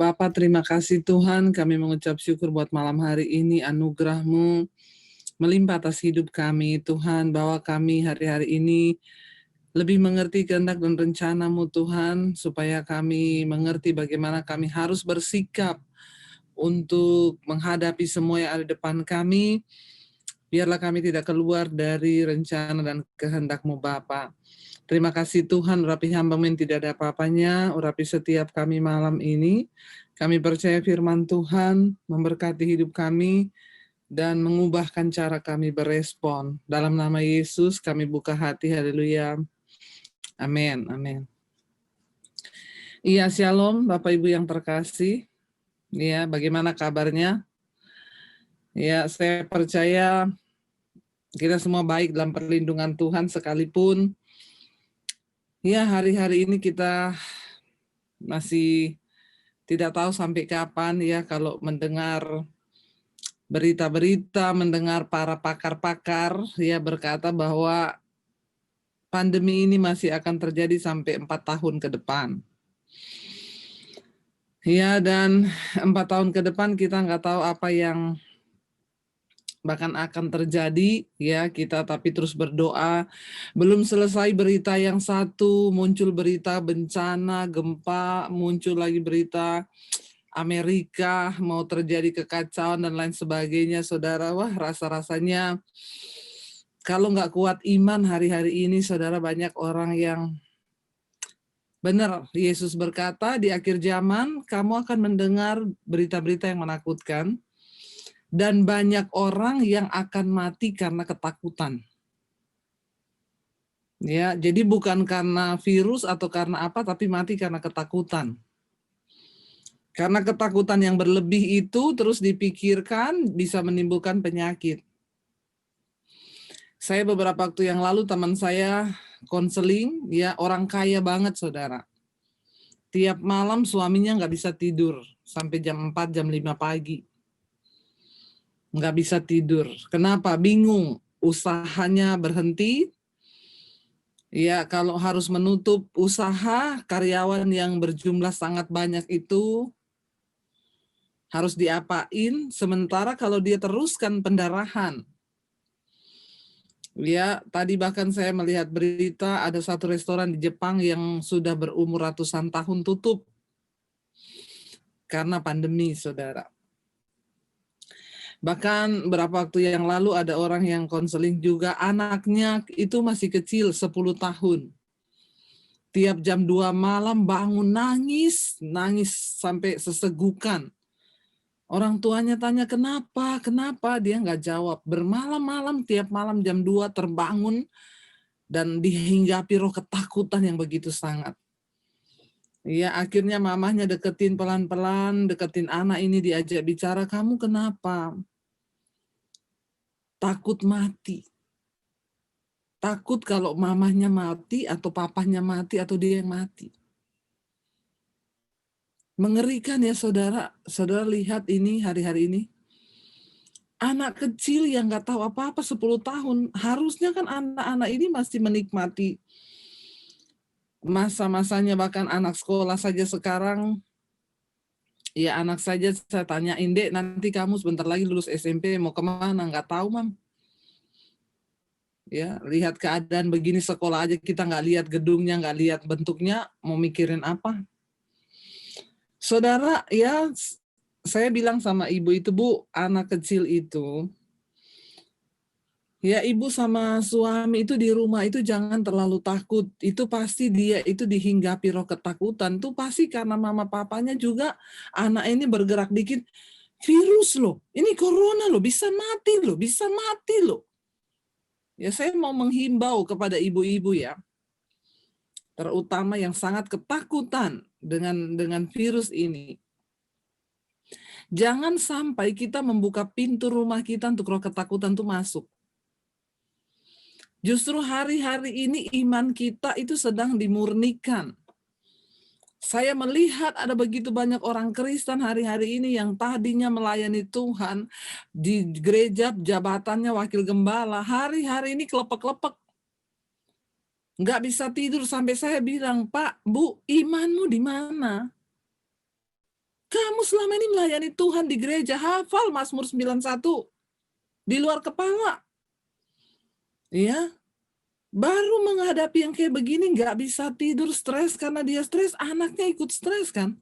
Bapa, terima kasih Tuhan, kami mengucap syukur buat malam hari ini, anugerah-Mu melimpah atas hidup kami, Tuhan, bahwa kami hari-hari ini lebih mengerti kehendak dan rencana-Mu, Tuhan, supaya kami mengerti bagaimana kami harus bersikap untuk menghadapi semua yang ada di depan kami. Biarlah kami tidak keluar dari rencana dan kehendak-Mu, Bapa. Terima kasih Tuhan, urapi hamba-Mu yang tidak ada apa-apanya, urapi setiap kami malam ini. Kami percaya firman Tuhan memberkati hidup kami dan mengubahkan cara kami berespon. Dalam nama Yesus kami buka hati, haleluya. Amin, amin. Iya, shalom Bapak Ibu yang terkasih. Iya, bagaimana kabarnya? Ya, saya percaya kita semua baik dalam perlindungan Tuhan sekalipun. Ya, hari-hari ini kita masih tidak tahu sampai kapan ya kalau mendengar berita-berita, mendengar para pakar-pakar ya berkata bahwa pandemi ini masih akan terjadi sampai 4 tahun ke depan. Ya, dan 4 tahun ke depan kita nggak tahu apa yang bahkan akan terjadi ya, kita tapi terus berdoa. Belum selesai berita yang satu, muncul berita bencana, gempa, muncul lagi berita Amerika mau terjadi kekacauan dan lain sebagainya, saudara. Wah, rasa-rasanya kalau nggak kuat iman hari-hari ini, saudara, banyak orang yang benar, Yesus berkata di akhir zaman kamu akan mendengar berita-berita yang menakutkan. Dan banyak orang yang akan mati karena ketakutan. Ya, jadi bukan karena virus atau karena apa, tapi mati karena ketakutan. Karena ketakutan yang berlebih itu terus dipikirkan bisa menimbulkan penyakit. Saya beberapa waktu yang lalu teman saya konseling, ya orang kaya banget saudara. Tiap malam suaminya nggak bisa tidur sampai jam 4, jam 5 pagi. Nggak bisa tidur. Kenapa? Bingung. Usahanya berhenti. Ya, kalau harus menutup usaha, karyawan yang berjumlah sangat banyak itu harus diapain, sementara kalau dia teruskan pendarahan. Ya, tadi bahkan saya melihat berita ada satu restoran di Jepang yang sudah berumur ratusan tahun tutup karena pandemi, saudara. Bahkan beberapa waktu yang lalu ada orang yang konseling juga, anaknya itu masih kecil, 10 tahun. Tiap jam 2 malam bangun nangis sampai sesegukan. Orang tuanya tanya kenapa, dia nggak jawab. Bermalam-malam, tiap malam jam 2 terbangun dan dihinggapi roh ketakutan yang begitu sangat. Ya, akhirnya mamahnya deketin pelan-pelan, deketin anak ini, diajak bicara, kamu kenapa? Takut mati. Takut kalau mamahnya mati atau papahnya mati atau dia yang mati. Mengerikan ya saudara. Saudara lihat ini hari-hari ini. Anak kecil yang nggak tahu apa-apa 10 tahun. Harusnya kan anak-anak ini masih menikmati masa-masanya, bahkan anak sekolah saja sekarang. Ya anak saja saya tanyain, Dek, nanti kamu sebentar lagi lulus SMP mau kemana? Nggak tahu, Mam. Ya, lihat keadaan begini sekolah aja kita nggak lihat gedungnya, nggak lihat bentuknya, mau mikirin apa? Saudara, ya saya bilang sama ibu itu, Bu, anak kecil itu, ya ibu sama suami itu di rumah itu jangan terlalu takut. Itu pasti dia itu dihinggapi roh ketakutan. Itu pasti karena mama papanya juga anak ini bergerak dikit. Virus loh, ini corona loh, bisa mati loh. Ya saya mau menghimbau kepada ibu-ibu ya, terutama yang sangat ketakutan dengan virus ini. Jangan sampai kita membuka pintu rumah kita untuk roh ketakutan itu masuk. Justru hari-hari ini iman kita itu sedang dimurnikan. Saya melihat ada begitu banyak orang Kristen hari-hari ini yang tadinya melayani Tuhan di gereja, jabatannya wakil gembala, hari-hari ini kelepek-kelepek. Nggak bisa tidur sampai saya bilang, "Pak, Bu, imanmu di mana? Kamu selama ini melayani Tuhan di gereja, hafal Mazmur 91 di luar kepala." Ya, baru menghadapi yang kayak begini nggak bisa tidur, stres, karena dia stres, anaknya ikut stres kan.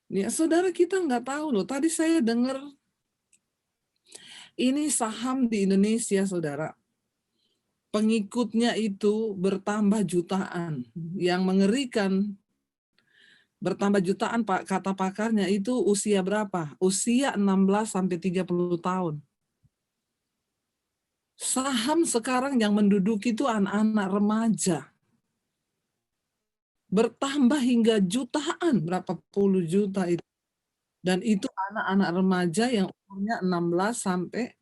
Ya, saudara, kita nggak tahu loh, tadi saya dengar ini saham di Indonesia, saudara. Pengikutnya itu bertambah jutaan. Yang mengerikan, bertambah jutaan, Pak, kata pakarnya itu usia berapa? Usia 16 sampai 30 tahun. Saham sekarang yang menduduki itu anak-anak remaja. Bertambah hingga jutaan, berapa puluh juta itu. Dan itu anak-anak remaja yang umurnya 16 sampai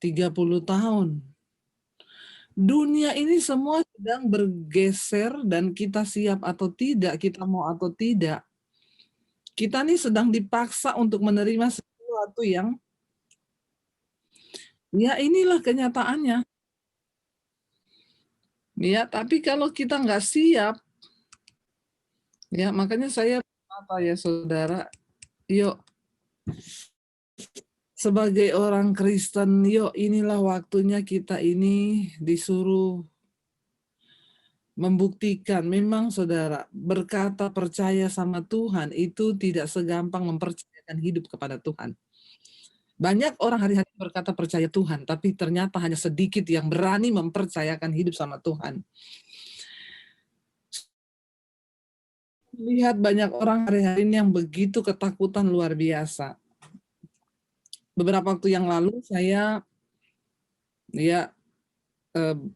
30 tahun. Dunia ini semua sedang bergeser dan kita siap atau tidak, kita mau atau tidak. Kita nih sedang dipaksa untuk menerima sesuatu yang, ya inilah kenyataannya. Ya, tapi kalau kita nggak siap, ya makanya saya apa ya saudara, yuk sebagai orang Kristen, yuk inilah waktunya kita ini disuruh membuktikan. Memang saudara, berkata percaya sama Tuhan itu tidak segampang mempercayakan hidup kepada Tuhan. Banyak orang hari-hari berkata percaya Tuhan, tapi ternyata hanya sedikit yang berani mempercayakan hidup sama Tuhan. Lihat banyak orang hari-hari ini yang begitu ketakutan luar biasa. Beberapa waktu yang lalu saya, ya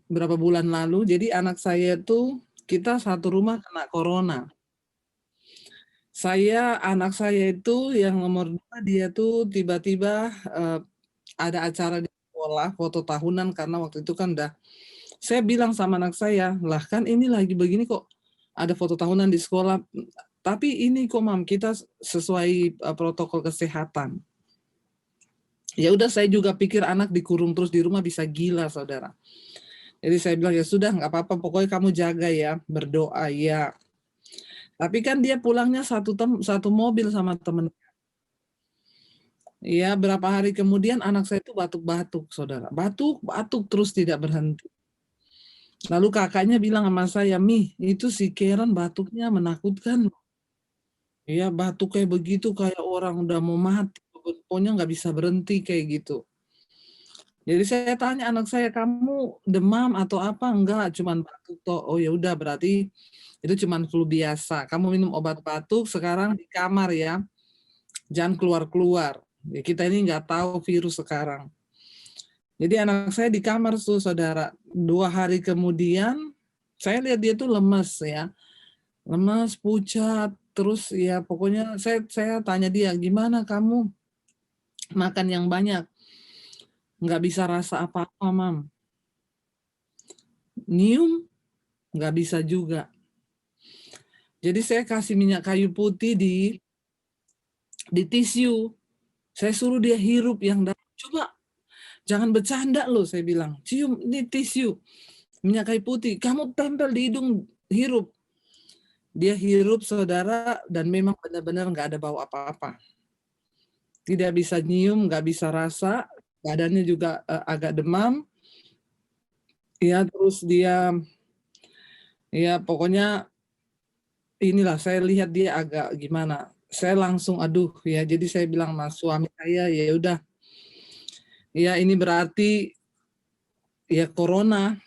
berapa bulan lalu, jadi anak saya tuh, kita satu rumah kena corona. Anak saya itu yang nomor 2, dia tuh tiba-tiba ada acara di sekolah, foto tahunan, karena waktu itu kan saya bilang sama anak saya, "Lah kan ini lagi begini kok, ada foto tahunan di sekolah, tapi ini kok Mam, kita sesuai protokol kesehatan." Ya udah, saya juga pikir anak dikurung terus di rumah bisa gila, saudara. Jadi saya bilang, "Ya sudah, nggak apa-apa, pokoknya kamu jaga ya, berdoa ya." Tapi kan dia pulangnya satu mobil sama temen. Ya, berapa hari kemudian anak saya itu batuk-batuk, saudara. Batuk-batuk terus tidak berhenti. Lalu kakaknya bilang sama saya, "Mih, itu si Karen batuknya menakutkan. Ya, batuk kayak begitu kayak orang udah mau mati. Pokoknya nggak bisa berhenti kayak gitu." Jadi saya tanya anak saya, "Kamu demam atau apa?" "Enggak, cuman batuk toh." "Oh ya udah, berarti itu cuman flu biasa. Kamu minum obat batuk, sekarang di kamar ya. Jangan keluar-keluar." Ya, kita ini nggak tahu virus sekarang. Jadi anak saya di kamar tuh, saudara. 2 hari kemudian, saya lihat dia tuh lemes ya. Lemes, pucat, terus ya pokoknya saya tanya dia, "Gimana kamu makan yang banyak?" "Nggak bisa rasa apa-apa, Mam." "Nyium?" "Nggak bisa juga." Jadi saya kasih minyak kayu putih di tisu. Saya suruh dia hirup yang dalam. "Coba, jangan bercanda loh," saya bilang. "Cium, ini tisu, minyak kayu putih. Kamu tempel di hidung, hirup." Dia hirup, saudara, dan memang benar-benar nggak ada bau apa-apa. Tidak bisa nyium, nggak bisa rasa, badannya juga agak demam. Ya, terus dia, ya pokoknya inilah, saya lihat dia agak gimana. Saya langsung aduh ya, jadi saya bilang sama suami saya, "Ya udah, ya ini berarti ya corona."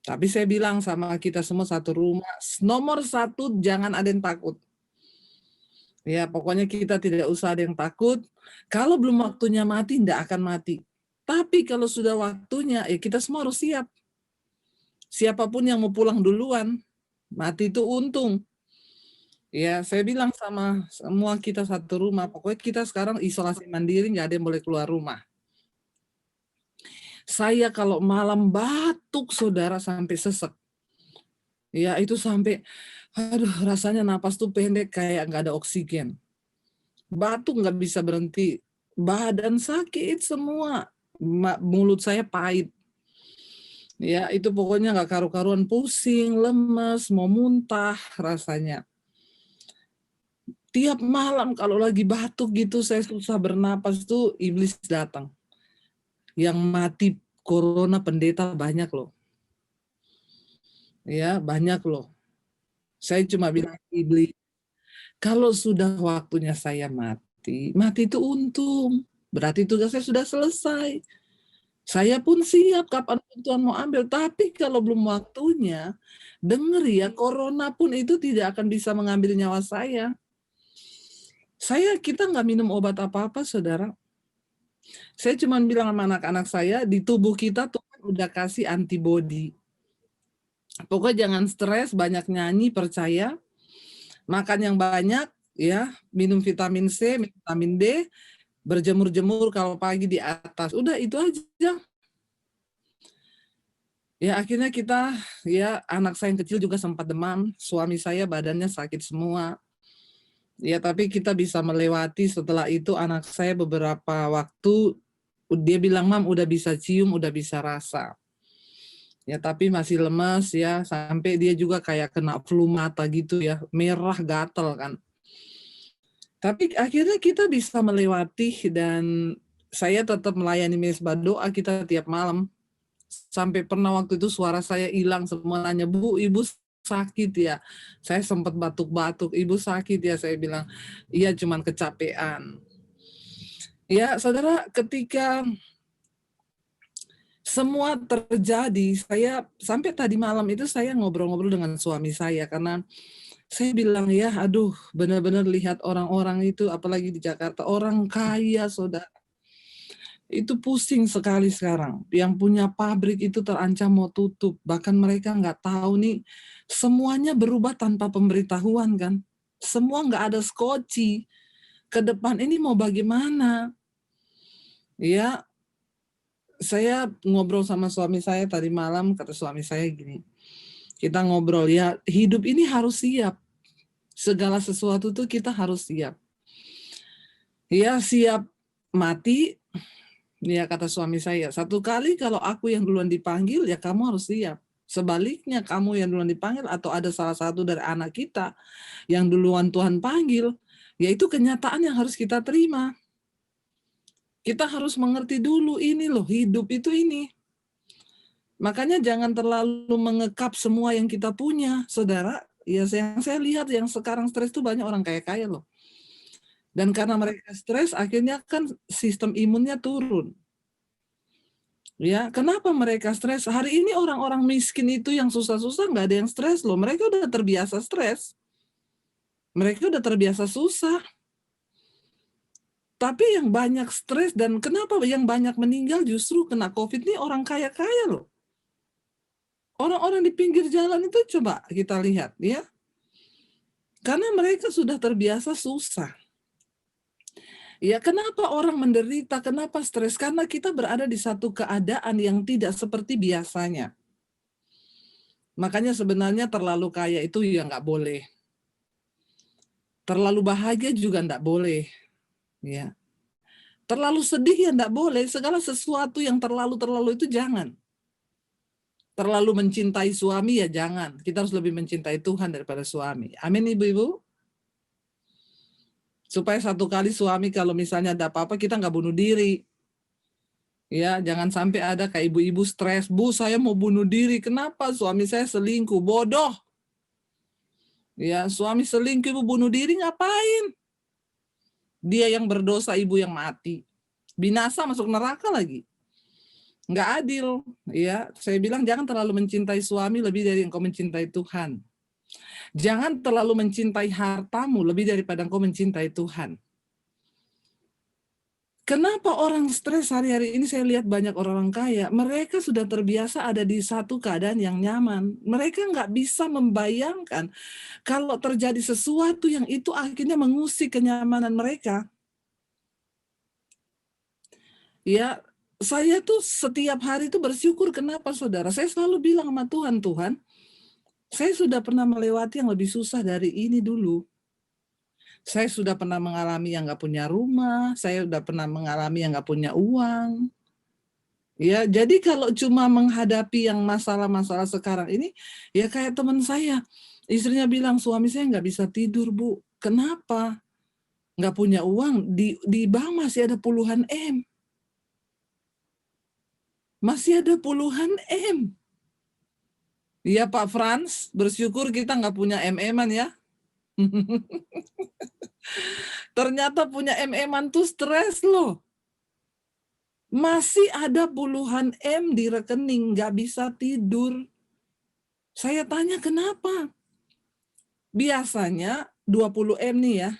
Tapi saya bilang sama kita semua satu rumah, nomor 1 jangan ada yang takut. Ya pokoknya kita tidak usah ada yang takut, kalau belum waktunya mati, nggak akan mati. Tapi kalau sudah waktunya, ya kita semua harus siap. Siapapun yang mau pulang duluan, mati itu untung. Ya, saya bilang sama semua kita satu rumah, pokoknya kita sekarang isolasi mandiri, nggak ada yang boleh keluar rumah. Saya kalau malam batuk, saudara, sampai sesek. Ya, itu sampai Aduh, rasanya napas tuh pendek kayak nggak ada oksigen. Batuk nggak bisa berhenti, badan sakit semua, mulut saya pahit. Ya, itu pokoknya nggak karu-karuan, pusing, lemes, mau muntah rasanya. Tiap malam kalau lagi batuk gitu, saya susah bernapas tuh iblis datang. Yang mati corona pendeta banyak loh. Ya, banyak loh. Saya cuma bilang iblis, kalau sudah waktunya saya mati, mati itu untung. Berarti tugas saya sudah selesai. Saya pun siap kapan Tuhan mau ambil, tapi kalau belum waktunya, dengar ya, corona pun itu tidak akan bisa mengambil nyawa saya. Kita nggak minum obat apa-apa, saudara. Saya cuma bilang sama anak-anak saya, di tubuh kita Tuhan udah kasih antibody. Pokoknya jangan stres, banyak nyanyi, percaya, makan yang banyak, ya, minum vitamin C, vitamin D, berjemur-jemur kalau pagi di atas. Udah itu aja. Ya akhirnya kita, ya anak saya yang kecil juga sempat demam, suami saya badannya sakit semua. Ya tapi kita bisa melewati. Setelah itu anak saya beberapa waktu, dia bilang, "Mam, udah bisa cium, udah bisa rasa." Ya tapi masih lemas ya, sampai dia juga kayak kena flu mata gitu ya, merah gatel kan. Tapi akhirnya kita bisa melewati dan saya tetap melayani mesbah doa kita tiap malam. Sampai pernah waktu itu suara saya hilang, semua nanya, "Bu, Ibu sakit ya?" Saya sempat batuk-batuk, "Ibu sakit ya?" Saya bilang, "Iya, cuman kecapean." Ya, saudara, ketika semua terjadi, saya sampai tadi malam itu saya ngobrol-ngobrol dengan suami saya karena saya bilang, "Ya, aduh, benar-benar lihat orang-orang itu apalagi di Jakarta, orang kaya, saudara. Itu pusing sekali sekarang. Yang punya pabrik itu terancam mau tutup. Bahkan mereka nggak tahu nih, semuanya berubah tanpa pemberitahuan kan. Semua nggak ada skoci. Ke depan ini mau bagaimana? Ya, saya ngobrol sama suami saya tadi malam, kata suami saya gini, kita ngobrol, ya hidup ini harus siap. Segala sesuatu tuh kita harus siap. Ya siap mati, ya kata suami saya, satu kali kalau aku yang duluan dipanggil, ya kamu harus siap. Sebaliknya kamu yang duluan dipanggil atau ada salah satu dari anak kita yang duluan Tuhan panggil, yaitu kenyataan yang harus kita terima. Kita harus mengerti dulu ini loh, hidup itu ini. Makanya jangan terlalu mengekap semua yang kita punya, saudara. Ya yang saya lihat yang sekarang stres itu banyak orang kaya-kaya loh. Dan karena mereka stres, akhirnya kan sistem imunnya turun. Ya, kenapa mereka stres? Hari ini orang-orang miskin itu yang susah-susah nggak ada yang stres loh. Mereka udah terbiasa stres. Mereka udah terbiasa susah. Tapi yang banyak stres dan kenapa yang banyak meninggal justru kena COVID ini orang kaya-kaya loh. Orang-orang di pinggir jalan itu coba kita lihat ya. Karena mereka sudah terbiasa susah. Ya, kenapa orang menderita? Kenapa stres? Karena kita berada di satu keadaan yang tidak seperti biasanya. Makanya sebenarnya terlalu kaya itu ya nggak boleh. Terlalu bahagia juga nggak boleh. Ya. Terlalu sedih ya nggak boleh. Segala sesuatu yang terlalu itu jangan. Terlalu mencintai suami ya jangan. Kita harus lebih mencintai Tuhan daripada suami. Amin, ibu-ibu. Supaya satu kali suami kalau misalnya ada apa-apa kita nggak bunuh diri. Ya, jangan sampai ada kayak ibu-ibu stres, "Bu, saya mau bunuh diri." Kenapa? Suami saya selingkuh. Bodoh. Ya, suami selingkuh, ibu bunuh diri ngapain? Dia yang berdosa, ibu yang mati. Binasa masuk neraka lagi. Nggak adil. Ya, saya bilang jangan terlalu mencintai suami lebih dari engkau mencintai Tuhan. Jangan terlalu mencintai hartamu lebih daripada engkau mencintai Tuhan. Kenapa orang stres hari-hari ini saya lihat banyak orang kaya, mereka sudah terbiasa ada di satu keadaan yang nyaman. Mereka nggak bisa membayangkan kalau terjadi sesuatu yang itu akhirnya mengusik kenyamanan mereka. Ya, saya tuh setiap hari itu bersyukur, kenapa saudara? Saya selalu bilang sama Tuhan, "Tuhan, Saya sudah pernah melewati yang lebih susah dari ini dulu. Saya sudah pernah mengalami yang nggak punya rumah, saya sudah pernah mengalami yang nggak punya uang. Ya, jadi kalau cuma menghadapi yang masalah-masalah sekarang ini, ya kayak teman saya, istrinya bilang, "Suami saya nggak bisa tidur, Bu." Kenapa? Nggak punya uang, di bank masih ada puluhan M. Masih ada puluhan M. Iya Pak Frans, bersyukur kita nggak punya MM-an ya. Ternyata punya MM-an tuh stres loh. Masih ada puluhan M di rekening, nggak bisa tidur. Saya tanya kenapa? Biasanya 20 M nih ya.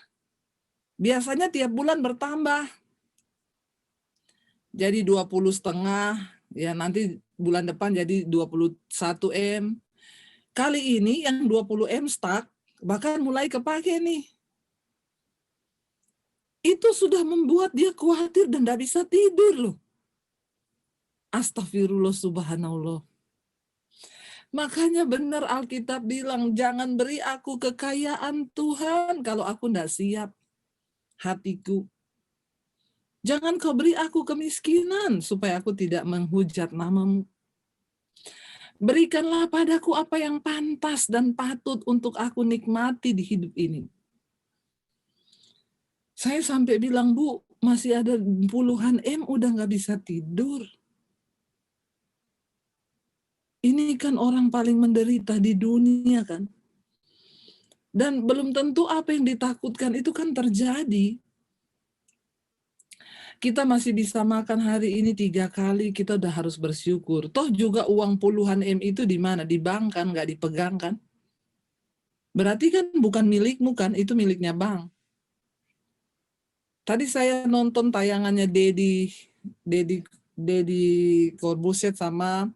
Biasanya tiap bulan bertambah. Jadi 20,5, ya nanti bulan depan jadi 21 M. Kali ini yang 20 M stuck, bahkan mulai kepake nih. Itu sudah membuat dia khawatir dan nggak bisa tidur loh. Astagfirullah subhanallah. Makanya benar Alkitab bilang, jangan beri aku kekayaan Tuhan kalau aku nggak siap hatiku. Jangan kau beri aku kemiskinan supaya aku tidak menghujat namamu. Berikanlah padaku apa yang pantas dan patut untuk aku nikmati di hidup ini. Saya sampai bilang, Bu, masih ada puluhan M udah nggak bisa tidur. Ini kan orang paling menderita di dunia kan. Dan belum tentu apa yang ditakutkan itu kan terjadi. Kita masih bisa makan hari ini 3 kali, kita udah harus bersyukur. Toh juga uang puluhan M itu di mana? Di bank kan, nggak dipegang kan? Berarti kan bukan milikmu kan, itu miliknya bank. Tadi saya nonton tayangannya Deddy Corbuzier sama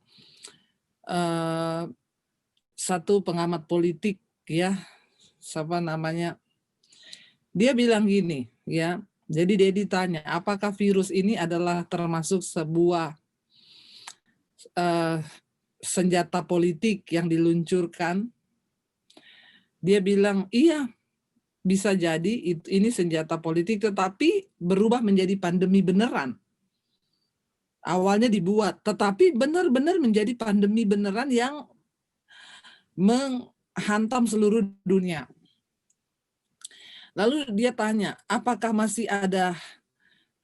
satu pengamat politik ya, siapa namanya? Dia bilang gini, ya. Jadi Deddy tanya, apakah virus ini adalah termasuk sebuah senjata politik yang diluncurkan? Dia bilang, iya, bisa jadi ini senjata politik, tetapi berubah menjadi pandemi beneran. Awalnya dibuat, tetapi benar-benar menjadi pandemi beneran yang menghantam seluruh dunia. Lalu dia tanya, apakah masih ada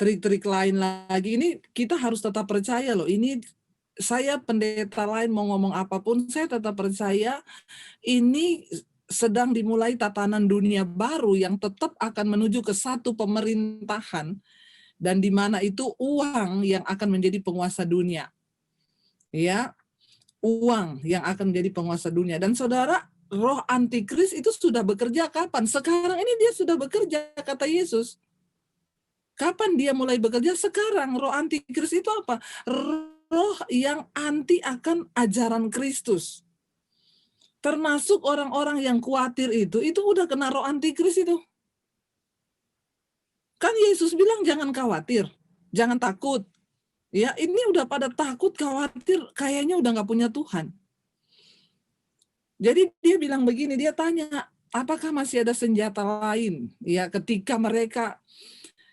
trik-trik lain lagi? Ini kita harus tetap percaya loh, ini saya pendeta lain mau ngomong apapun, saya tetap percaya ini sedang dimulai tatanan dunia baru yang tetap akan menuju ke satu pemerintahan, dan di mana itu uang yang akan menjadi penguasa dunia. Ya, uang yang akan menjadi penguasa dunia. Dan saudara, roh antikris itu sudah bekerja kapan? Sekarang ini dia sudah bekerja, kata Yesus. Kapan dia mulai bekerja? Sekarang. Roh antikris itu apa? Roh yang anti akan ajaran Kristus. Termasuk orang-orang yang khawatir itu udah kena roh antikris itu. Kan Yesus bilang jangan khawatir, jangan takut. Ya, ini udah pada takut, khawatir, kayaknya udah nggak punya Tuhan. Jadi dia bilang begini, dia tanya, apakah masih ada senjata lain? Ya, ketika mereka,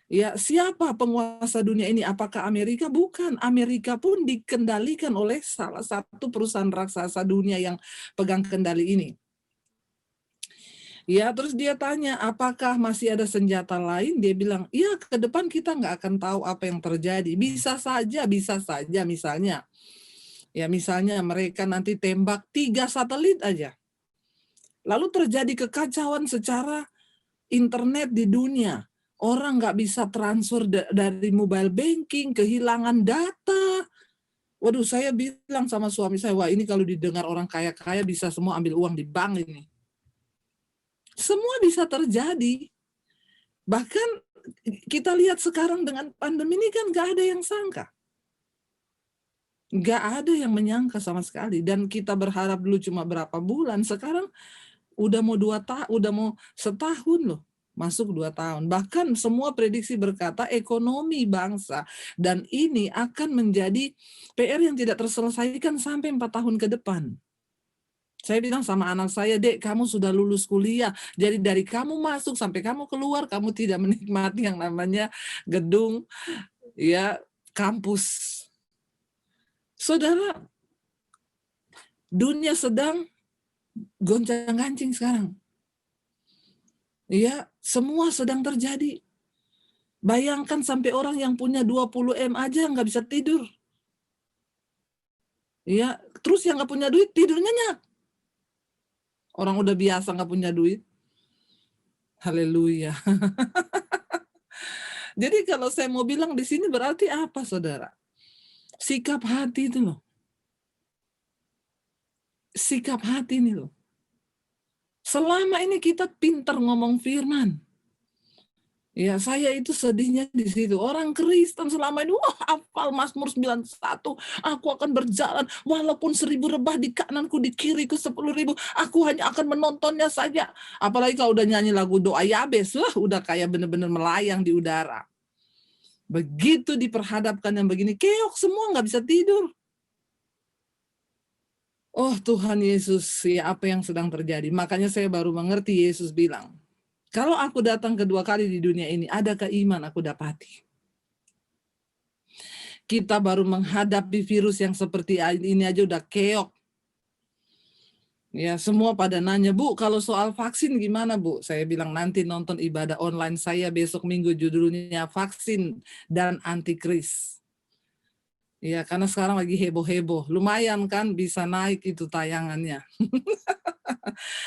ya siapa penguasa dunia ini? Apakah Amerika? Bukan. Amerika pun dikendalikan oleh salah satu perusahaan raksasa dunia yang pegang kendali ini. Ya, terus dia tanya, apakah masih ada senjata lain? Dia bilang, ya ke depan kita nggak akan tahu apa yang terjadi. Bisa saja misalnya. Ya, misalnya mereka nanti tembak 3 satelit aja. Lalu terjadi kekacauan secara internet di dunia. Orang nggak bisa transfer dari mobile banking, kehilangan data. Waduh, saya bilang sama suami saya, wah ini kalau didengar orang kaya-kaya bisa semua ambil uang di bank ini. Semua bisa terjadi. Bahkan kita lihat sekarang dengan pandemi ini kan nggak ada yang sangka. Nggak ada yang menyangka sama sekali. Dan kita berharap dulu cuma berapa bulan. Sekarang udah mau 2 tahun, udah mau setahun loh. Masuk 2 tahun. Bahkan semua prediksi berkata ekonomi bangsa. Dan ini akan menjadi PR yang tidak terselesaikan sampai 4 tahun ke depan. Saya bilang sama anak saya, "Dek, kamu sudah lulus kuliah. Jadi dari kamu masuk sampai kamu keluar, kamu tidak menikmati yang namanya gedung, ya, kampus." Saudara, dunia sedang goncang-ganjing sekarang. Ya, semua sedang terjadi. Bayangkan sampai orang yang punya 20 M aja nggak bisa tidur. Ya, terus yang nggak punya duit tidur nyenyak. Orang udah biasa nggak punya duit. Haleluya. Jadi kalau saya mau bilang di sini berarti apa, saudara? Sikap hati itu loh. Sikap hati ini loh. Selama ini kita pintar ngomong firman. Ya, saya itu sedihnya di situ. Orang Kristen selama ini, wah, hafal Mazmur 91, aku akan berjalan walaupun 1000 rebah di kananku, di kiriku 10.000, aku hanya akan menontonnya saja. Apalagi kalau udah nyanyi lagu doa Yabes, wah, udah kayak bener-bener melayang di udara. Begitu diperhadapkan yang begini, keok semua, nggak bisa tidur. Oh Tuhan Yesus, ya apa yang sedang terjadi? Makanya saya baru mengerti Yesus bilang, kalau aku datang kedua kali di dunia ini, adakah iman aku dapati? Kita baru menghadapi virus yang seperti ini aja udah keok. Ya, semua pada nanya, "Bu, kalau soal vaksin gimana, Bu?" Saya bilang, nanti nonton ibadah online saya besok Minggu, judulnya Vaksin dan Antikris. Ya, karena sekarang lagi heboh-heboh. Lumayan kan bisa naik itu tayangannya.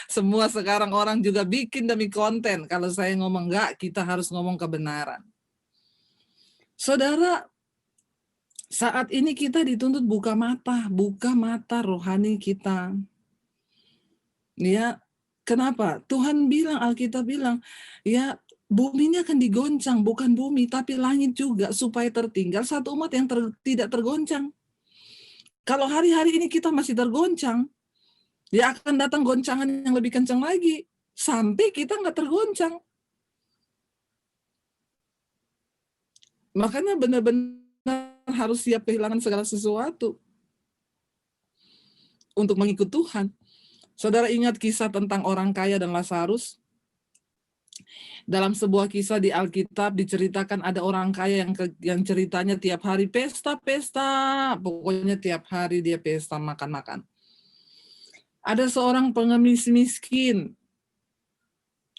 Semua sekarang orang juga bikin demi konten. Kalau saya ngomong enggak, kita harus ngomong kebenaran. Saudara, saat ini kita dituntut buka mata rohani kita. Ya, kenapa? Tuhan bilang, Alkitab bilang, ya bumi ini akan digoncang, bukan bumi, tapi langit juga, supaya tertinggal satu umat yang tidak tergoncang. Kalau hari-hari ini kita masih tergoncang, ya akan datang goncangan yang lebih kencang lagi, sampai kita nggak tergoncang. Makanya benar-benar harus siap kehilangan segala sesuatu untuk mengikut Tuhan. Saudara ingat kisah tentang orang kaya dan Lazarus? Dalam sebuah kisah di Alkitab diceritakan ada orang kaya yang ceritanya tiap hari pesta-pesta, pokoknya tiap hari dia pesta makan-makan. Ada seorang pengemis miskin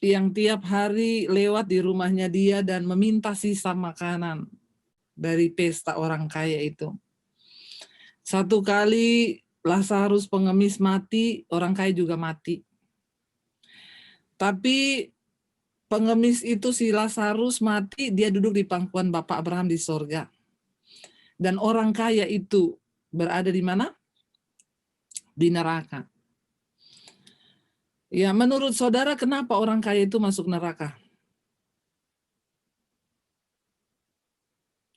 yang tiap hari lewat di rumahnya dia dan meminta sisa makanan dari pesta orang kaya itu. Satu kali Lazarus pengemis mati, orang kaya juga mati. Tapi pengemis itu, si Lazarus mati, dia duduk di pangkuan Bapak Abraham di sorga. Dan orang kaya itu berada di mana? Di neraka. Ya, menurut saudara kenapa orang kaya itu masuk neraka?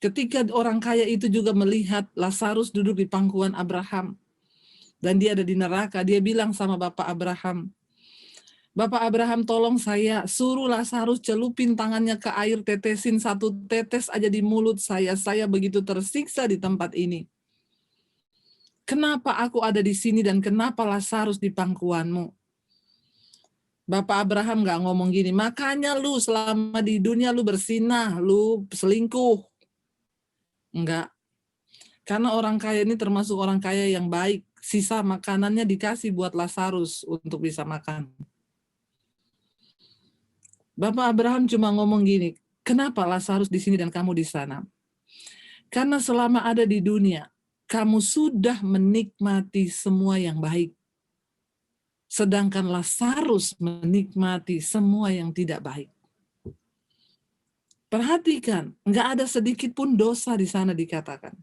Ketika orang kaya itu juga melihat Lazarus duduk di pangkuan Abraham, dan dia ada di neraka, dia bilang sama Bapak Abraham, "Bapak Abraham, tolong saya, suruh Lazarus celupin tangannya ke air, tetesin 1 tetes aja di mulut saya begitu tersiksa di tempat ini. Kenapa aku ada di sini dan kenapa Lazarus di pangkuanmu?" Bapak Abraham nggak ngomong gini, "Makanya lu selama di dunia lu bersinah, lu selingkuh." Enggak. Karena orang kaya ini termasuk orang kaya yang baik. Sisa makanannya dikasih buat Lazarus untuk bisa makan. Bapak Abraham cuma ngomong gini, "Kenapa Lazarus di sini dan kamu di sana? Karena selama ada di dunia, kamu sudah menikmati semua yang baik. Sedangkan Lazarus menikmati semua yang tidak baik." Perhatikan, nggak ada sedikit pun dosa di sana dikatakan.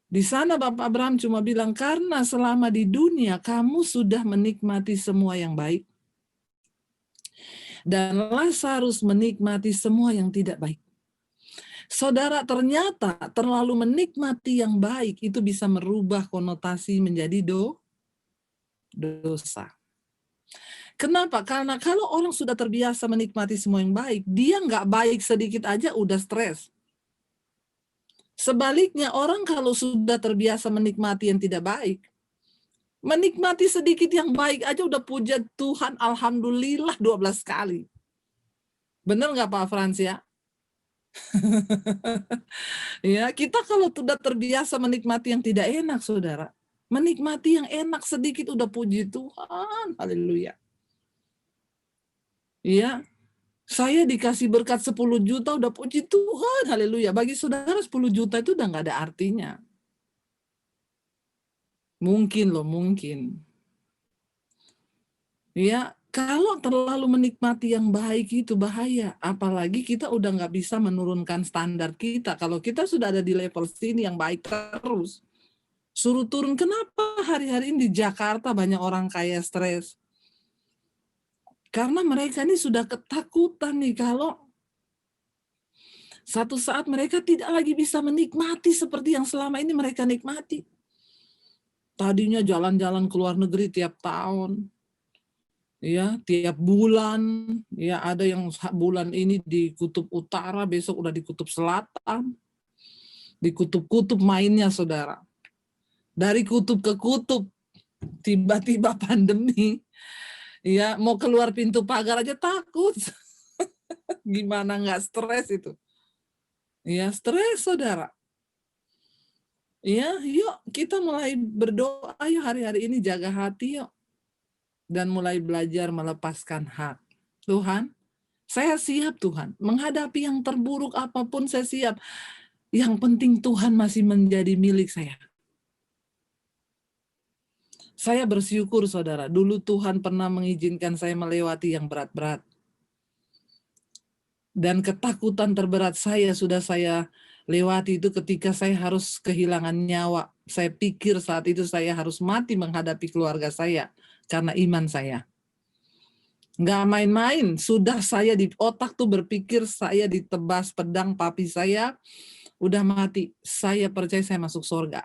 Di sana Bapak Abraham cuma bilang, karena selama di dunia kamu sudah menikmati semua yang baik. Dan Lazarus menikmati semua yang tidak baik. Saudara, ternyata terlalu menikmati yang baik itu bisa merubah konotasi menjadi dosa. Kenapa? Karena kalau orang sudah terbiasa menikmati semua yang baik, dia nggak baik sedikit aja udah stres. Sebaliknya, orang kalau sudah terbiasa menikmati yang tidak baik, Menikmati sedikit yang baik aja udah puja Tuhan, alhamdulillah 12 kali. Bener nggak Pak Frans ya? Ya, kita kalau sudah terbiasa menikmati yang tidak enak, saudara. Menikmati yang enak sedikit udah puji Tuhan, haleluya. Iya, saya dikasih berkat 10 juta udah puji Tuhan, haleluya. Bagi saudara 10 juta itu udah nggak ada artinya. Mungkin loh, mungkin. Ya, kalau terlalu menikmati yang baik itu bahaya. Apalagi kita udah nggak bisa menurunkan standar kita. Kalau kita sudah ada di level sini yang baik terus, suruh turun. Kenapa hari-hari ini di Jakarta banyak orang kaya stres? Karena mereka ini sudah ketakutan nih kalau satu saat mereka tidak lagi bisa menikmati seperti yang selama ini mereka nikmati. Tadinya jalan-jalan ke luar negeri tiap tahun. Ya, tiap bulan, ya ada yang bulan ini di kutub utara, besok udah di kutub selatan. Di kutub-kutub mainnya, saudara. Dari kutub ke kutub, tiba-tiba pandemi. Ya, mau keluar pintu pagar aja takut. Gimana nggak stres itu? Ya, stres, saudara. Ya, yuk kita mulai berdoa yuk hari-hari ini, jaga hati yuk. Dan mulai belajar melepaskan hak. Tuhan, saya siap Tuhan, menghadapi yang terburuk apapun saya siap. Yang penting Tuhan masih menjadi milik saya. Saya bersyukur saudara, dulu Tuhan pernah mengizinkan saya melewati yang berat-berat. Dan ketakutan terberat saya sudah saya lewati itu ketika saya harus kehilangan nyawa. Saya pikir saat itu saya harus mati menghadapi keluarga saya karena iman saya. Nggak main-main, sudah saya di otak tuh berpikir saya ditebas pedang papi saya, udah mati. Saya percaya saya masuk surga.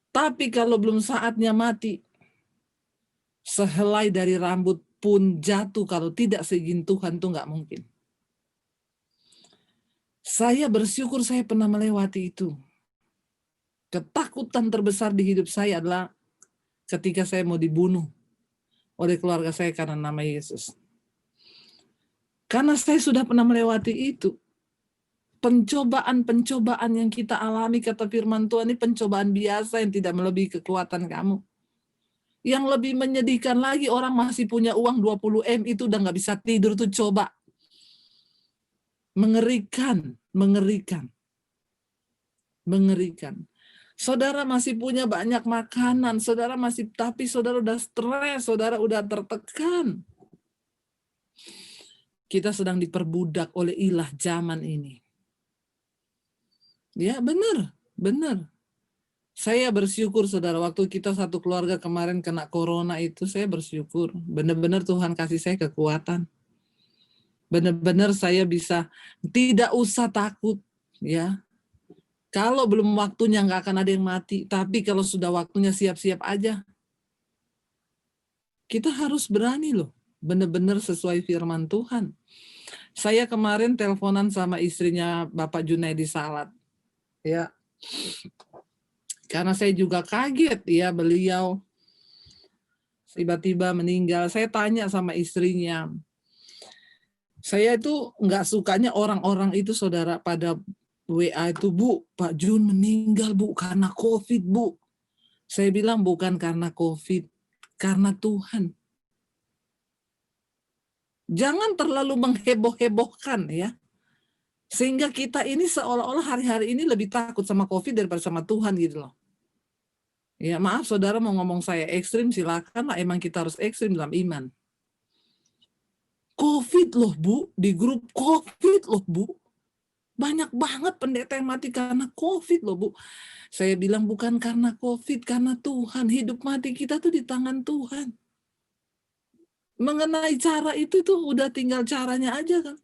Tapi kalau belum saatnya mati, sehelai dari rambut pun jatuh kalau tidak seizin Tuhan tuh nggak mungkin. Saya bersyukur saya pernah melewati itu. Ketakutan terbesar di hidup saya adalah ketika saya mau dibunuh oleh keluarga saya karena nama Yesus. Karena saya sudah pernah melewati itu. Pencobaan-pencobaan yang kita alami, kata firman Tuhan, ini pencobaan biasa yang tidak melebihi kekuatan kamu. Yang lebih menyedihkan lagi, orang masih punya uang 20 M itu udah nggak bisa tidur tuh, coba. Mengerikan, mengerikan. Mengerikan. Saudara masih punya banyak makanan, saudara masih, tapi saudara udah stres, saudara udah tertekan. Kita sedang diperbudak oleh ilah zaman ini. Ya benar, benar. Saya bersyukur saudara, waktu kita satu keluarga kemarin kena corona itu, saya bersyukur. Benar-benar Tuhan kasih saya kekuatan. Benar-benar saya bisa, tidak usah takut. Ya, kalau belum waktunya nggak akan ada yang mati, tapi kalau sudah waktunya siap-siap aja. Kita harus berani loh, benar-benar sesuai firman Tuhan. Saya kemarin teleponan sama istrinya Bapak Junaidi Salat. Ya, karena saya juga kaget ya, beliau tiba-tiba meninggal. Saya tanya sama istrinya, saya itu nggak sukanya orang-orang itu saudara pada WA itu, Bu, Pak Jun meninggal Bu karena COVID Bu. Saya bilang bukan karena COVID, karena Tuhan. Jangan terlalu mengheboh-hebohkan ya. Sehingga kita ini seolah-olah hari-hari ini lebih takut sama COVID daripada sama Tuhan gitu loh. Ya maaf saudara mau ngomong saya ekstrim, silakan lah, emang kita harus ekstrim dalam iman. COVID loh Bu, di grup COVID loh Bu. Banyak banget pendeta yang mati karena COVID loh Bu. Saya bilang bukan karena COVID, karena Tuhan. Hidup mati kita tuh di tangan Tuhan. Mengenai cara itu tuh udah tinggal caranya aja kan.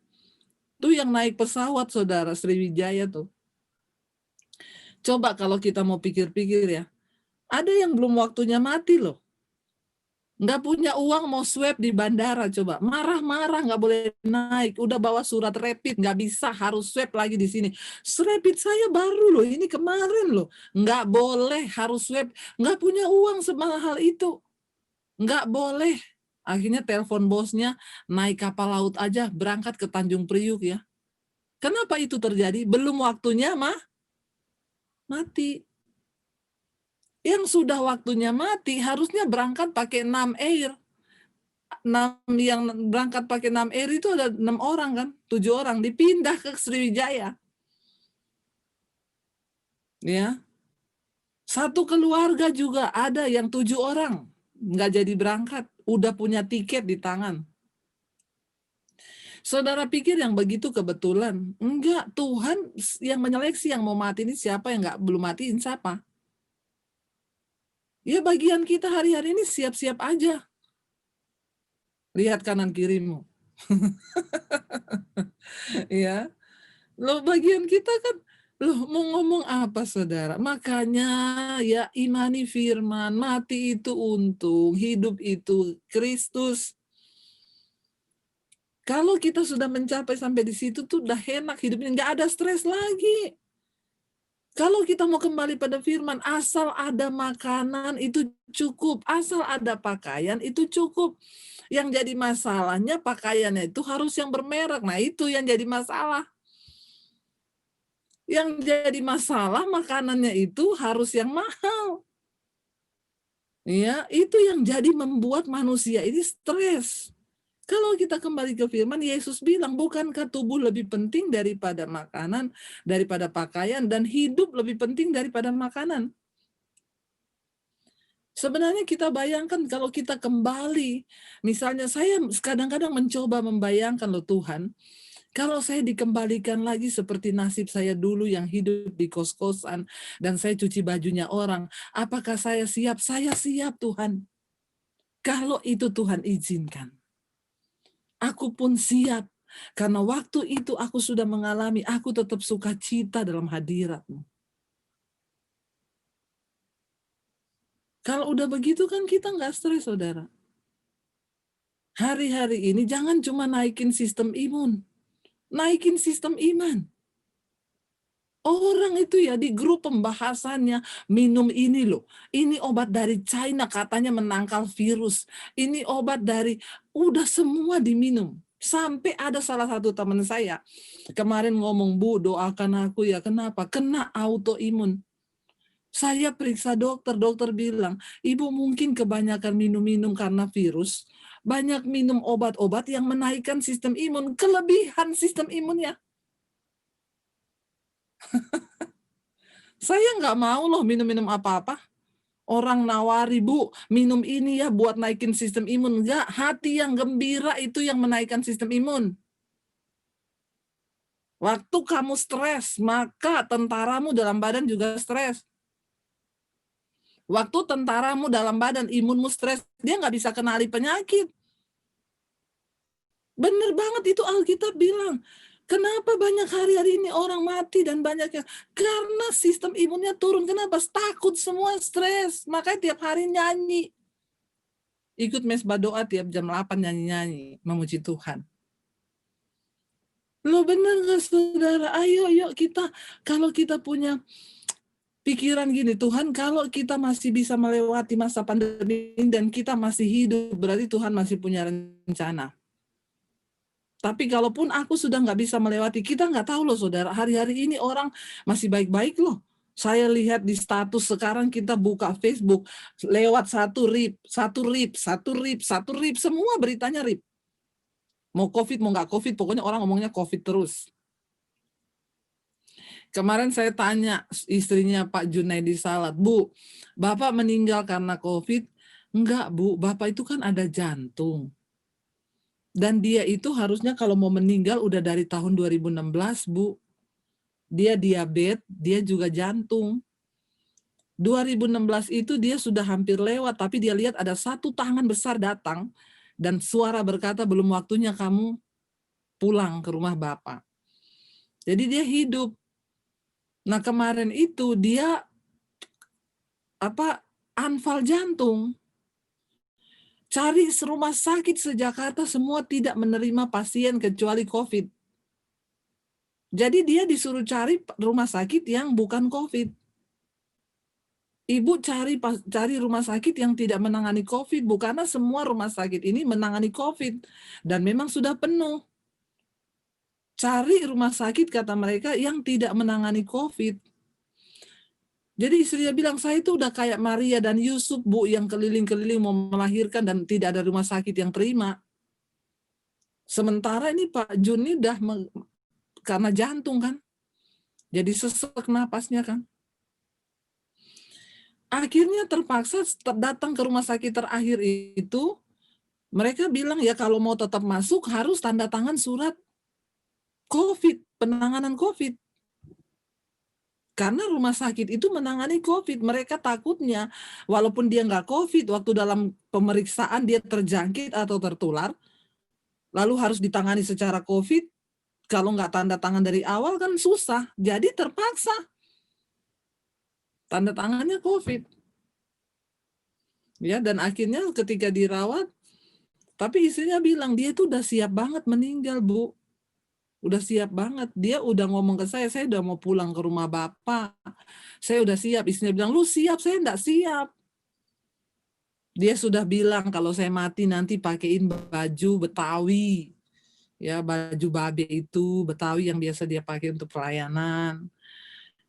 Tuh yang naik pesawat saudara, Sriwijaya tuh. Coba kalau kita mau pikir-pikir ya, ada yang belum waktunya mati loh. Nggak punya uang mau swab di bandara coba. Marah-marah nggak boleh naik. Udah bawa surat rapid nggak bisa, harus swab lagi di sini. Rapid saya baru loh, ini kemarin loh. Nggak boleh, harus swab. Nggak punya uang semahal itu. Nggak boleh. Akhirnya telepon bosnya, naik kapal laut aja, berangkat ke Tanjung Priuk ya. Kenapa itu terjadi? Belum waktunya mati. Yang sudah waktunya mati harusnya berangkat pakai 6 Air. 6 yang berangkat pakai 6 Air itu ada 6 orang kan, 7 orang dipindah ke Sriwijaya. Ya. Satu keluarga juga ada yang 7 orang nggak jadi berangkat, udah punya tiket di tangan. Saudara pikir yang begitu kebetulan? Enggak, Tuhan yang menyeleksi yang mau mati ini siapa, yang nggak belum matiin siapa. Ya bagian kita hari-hari ini siap-siap aja. Lihat kanan kirimu. Ya. Loh bagian kita kan, loh mau ngomong apa saudara? Makanya ya imani firman, mati itu untung, hidup itu Kristus. Kalau kita sudah mencapai sampai di situ tuh udah enak hidupnya, nggak ada stres lagi. Kalau kita mau kembali pada firman, asal ada makanan itu cukup, asal ada pakaian itu cukup. Yang jadi masalahnya pakaiannya itu harus yang bermerek. Nah itu yang jadi masalah. Yang jadi masalah makanannya itu harus yang mahal. Ya, itu yang jadi membuat manusia ini stres. Kalau kita kembali ke firman, Yesus bilang, bukankah tubuh lebih penting daripada makanan, daripada pakaian, dan hidup lebih penting daripada makanan? Sebenarnya kita bayangkan kalau kita kembali, misalnya saya kadang-kadang mencoba membayangkan loh Tuhan, kalau saya dikembalikan lagi seperti nasib saya dulu yang hidup di kos-kosan, dan saya cuci bajunya orang, apakah saya siap? Saya siap Tuhan. Kalau itu Tuhan izinkan. Aku pun siap. Karena waktu itu aku sudah mengalami, aku tetap sukacita dalam hadirat-Mu. Kalau udah begitu kan kita nggak stres, saudara. Hari-hari ini jangan cuma naikin sistem imun. Naikin sistem iman. Orang itu ya di grup pembahasannya, minum ini loh. Ini obat dari China katanya menangkal virus. Ini obat dari, udah semua diminum. Sampai ada salah satu teman saya, kemarin ngomong, Bu doakan aku ya, kenapa? Kena autoimun. Saya periksa dokter, dokter bilang, Ibu mungkin kebanyakan minum-minum karena virus. Banyak minum obat-obat yang menaikkan sistem imun, kelebihan sistem imunnya. Saya nggak mau loh minum-minum apa-apa. Orang nawari, Bu, minum ini ya buat naikin sistem imun. Enggak, hati yang gembira itu yang menaikkan sistem imun. Waktu kamu stres, maka tentaramu dalam badan juga stres. Waktu tentaramu dalam badan, imunmu stres, dia nggak bisa kenali penyakit. Bener banget itu Alkitab bilang. Kenapa banyak hari-hari ini orang mati dan banyak yang, karena sistem imunnya turun. Kenapa? Takut semua, stres. Makanya tiap hari nyanyi. Ikut mesbah doa tiap jam 8 nyanyi-nyanyi, memuji Tuhan. Loh bener nggak saudara? Ayo yuk kita, kalau kita punya pikiran gini, Tuhan kalau kita masih bisa melewati masa pandemi dan kita masih hidup, berarti Tuhan masih punya rencana. Tapi kalaupun aku sudah nggak bisa melewati, kita nggak tahu loh saudara, hari-hari ini orang masih baik-baik loh. Saya lihat di status sekarang kita buka Facebook, lewat satu rip, semua beritanya rip. Mau COVID, mau nggak COVID, pokoknya orang ngomongnya COVID terus. Kemarin saya tanya istrinya Pak Junaidi Salat, Bu, Bapak meninggal karena COVID? Enggak, Bu, Bapak itu kan ada jantung. Dan dia itu harusnya kalau mau meninggal udah dari tahun 2016, Bu. Dia diabetes, dia juga jantung. 2016 itu dia sudah hampir lewat, tapi dia lihat ada satu tangan besar datang, dan suara berkata, belum waktunya kamu pulang ke rumah Bapak. Jadi dia hidup. Nah kemarin itu dia anfal jantung. Cari rumah sakit se-Jakarta semua tidak menerima pasien kecuali COVID. Jadi dia disuruh cari rumah sakit yang bukan COVID. Ibu cari rumah sakit yang tidak menangani COVID, Bu, karena semua rumah sakit ini menangani COVID dan memang sudah penuh. Cari rumah sakit, kata mereka, yang tidak menangani COVID. Jadi istrinya bilang, saya itu udah kayak Maria dan Yusuf, Bu, yang keliling-keliling mau melahirkan dan tidak ada rumah sakit yang terima. Sementara ini Pak Jun ini udah karena jantung kan, jadi sesek napasnya kan. Akhirnya terpaksa datang ke rumah sakit terakhir itu, mereka bilang ya kalau mau tetap masuk harus tanda tangan surat COVID, penanganan COVID. Karena rumah sakit itu menangani COVID. Mereka takutnya walaupun dia nggak COVID, waktu dalam pemeriksaan dia terjangkit atau tertular, lalu harus ditangani secara COVID, kalau nggak tanda tangan dari awal kan susah. Jadi terpaksa tanda tangannya COVID. Ya, dan akhirnya ketika dirawat, tapi istrinya bilang dia itu udah siap banget meninggal, Bu. Udah siap banget. Dia udah ngomong ke saya udah mau pulang ke rumah Bapak. Saya udah siap. Istrinya bilang, lu siap? Saya enggak siap. Dia sudah bilang kalau saya mati nanti pakein baju Betawi. Ya, baju babe itu Betawi yang biasa dia pakai untuk pelayanan.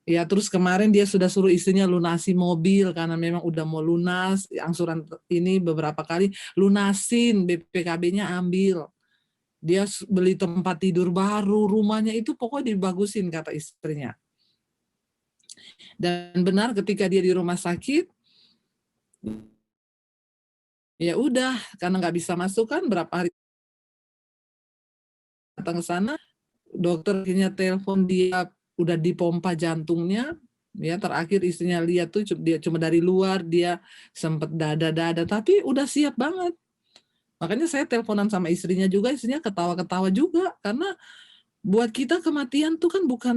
Ya, terus kemarin dia sudah suruh istrinya lunasi mobil karena memang udah mau lunas, angsuran ini beberapa kali lunasin, BPKB-nya ambil. Dia beli tempat tidur baru, rumahnya itu pokoknya dibagusin kata istrinya. Dan benar ketika dia di rumah sakit, ya udah karena nggak bisa masuk kan berapa hari datang ke sana, dokter akhirnya telepon dia udah dipompa jantungnya. Ya, terakhir istrinya lihat tuh dia cuma dari luar, dia sempet dada-dada, tapi udah siap banget. Makanya saya teleponan sama istrinya juga, istrinya ketawa-ketawa juga, karena buat kita kematian tuh kan bukan,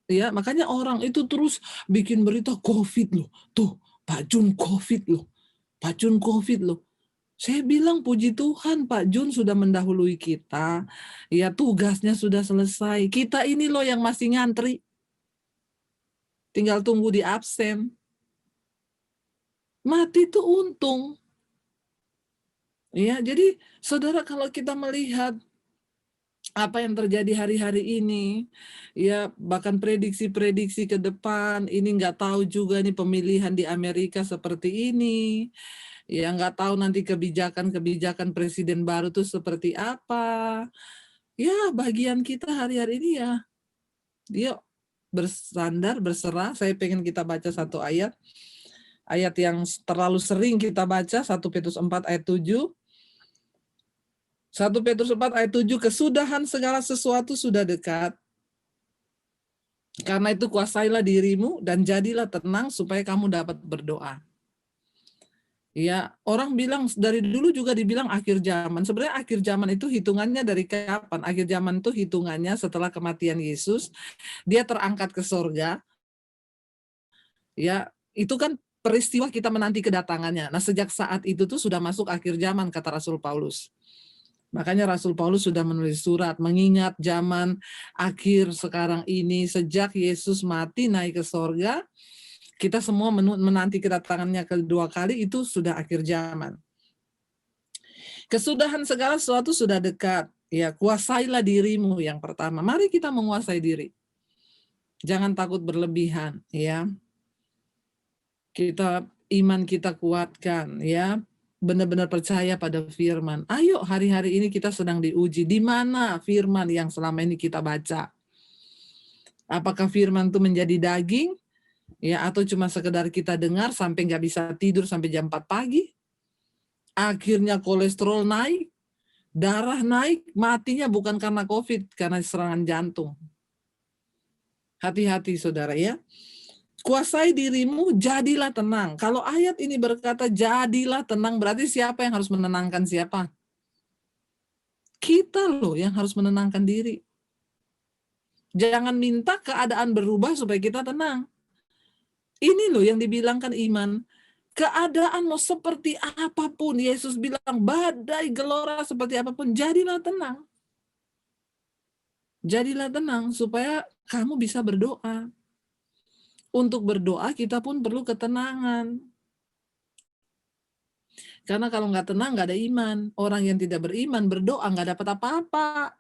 ya makanya orang itu terus bikin berita COVID loh, tuh Pak Jun COVID loh, Pak Jun COVID loh. Saya bilang puji Tuhan Pak Jun sudah mendahului kita, ya tugasnya sudah selesai, kita ini loh yang masih ngantri. Tinggal tunggu di absen. Mati itu untung. Ya, jadi saudara kalau kita melihat apa yang terjadi hari-hari ini, ya bahkan prediksi-prediksi ke depan, ini nggak tahu juga nih pemilihan di Amerika seperti ini, ya nggak tahu nanti kebijakan-kebijakan presiden baru tuh seperti apa. Ya bagian kita hari-hari ini ya, dia bersandar, berserah. Saya pengen kita baca satu ayat yang terlalu sering kita baca, 1 Petrus 4 ayat 7. 1 Petrus 4 ayat 7, kesudahan segala sesuatu sudah dekat. Karena itu kuasailah dirimu dan jadilah tenang supaya kamu dapat berdoa. Ya, orang bilang dari dulu juga dibilang akhir zaman. Sebenarnya akhir zaman itu hitungannya dari kapan? Akhir zaman itu hitungannya setelah kematian Yesus, dia terangkat ke surga. Ya, itu kan peristiwa kita menanti kedatangannya. Nah, sejak saat itu tuh sudah masuk akhir zaman kata Rasul Paulus. Makanya Rasul Paulus sudah menulis surat mengingat zaman akhir sekarang ini, sejak Yesus mati naik ke sorga, kita semua menanti kedatangannya kedua kali, itu sudah akhir zaman. Kesudahan segala sesuatu sudah dekat. Ya, kuasailah dirimu yang pertama. Mari kita menguasai diri. Jangan takut berlebihan, ya. Iman kita kuatkan, ya. Benar-benar percaya pada firman. Ayo hari-hari ini kita sedang diuji. Di mana firman yang selama ini kita baca? Apakah firman itu menjadi daging? Ya, atau cuma sekedar kita dengar sampai nggak bisa tidur sampai jam 4 pagi? Akhirnya kolesterol naik, darah naik, matinya bukan karena COVID, karena serangan jantung. Hati-hati saudara ya. Kuasai dirimu, jadilah tenang. Kalau ayat ini berkata jadilah tenang, berarti siapa yang harus menenangkan siapa? Kita loh yang harus menenangkan diri. Jangan minta keadaan berubah supaya kita tenang. Ini loh yang dibilangkan iman. Keadaan mau seperti apapun, Yesus bilang badai gelora seperti apapun, jadilah tenang. Jadilah tenang supaya kamu bisa berdoa. Untuk berdoa kita pun perlu ketenangan. Karena kalau nggak tenang nggak ada iman. Orang yang tidak beriman berdoa nggak dapat apa-apa.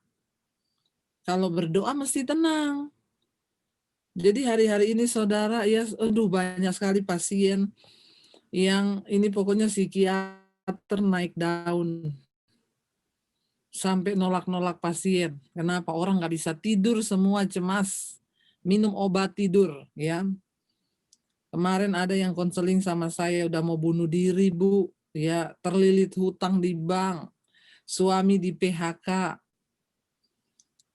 Kalau berdoa mesti tenang. Jadi hari-hari ini saudara, ya aduh banyak sekali pasien yang ini pokoknya psikiater naik daun. Sampai nolak-nolak pasien. Kenapa? Orang nggak bisa tidur, semua cemas. Minum obat tidur, ya. Kemarin ada yang konseling sama saya, udah mau bunuh diri, Bu. Ya, terlilit hutang di bank. Suami di PHK.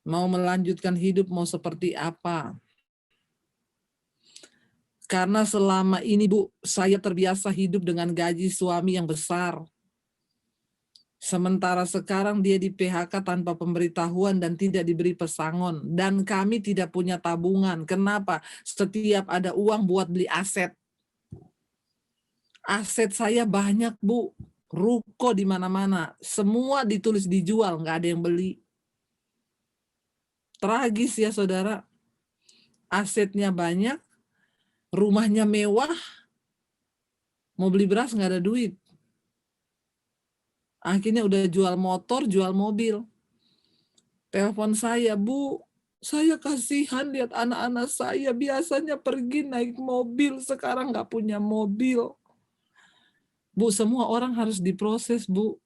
Mau melanjutkan hidup, mau seperti apa. Karena selama ini, Bu, saya terbiasa hidup dengan gaji suami yang besar. Sementara sekarang dia di PHK tanpa pemberitahuan dan tidak diberi pesangon. Dan kami tidak punya tabungan. Kenapa? Setiap ada uang buat beli aset. Aset saya banyak, Bu. Ruko di mana-mana. Semua ditulis dijual, nggak ada yang beli. Tragis ya saudara. Asetnya banyak, rumahnya mewah, mau beli beras nggak ada duit. Akhirnya udah jual motor, jual mobil. Telepon saya, Bu, saya kasihan lihat anak-anak saya biasanya pergi naik mobil, sekarang nggak punya mobil. Bu, semua orang harus diproses, Bu.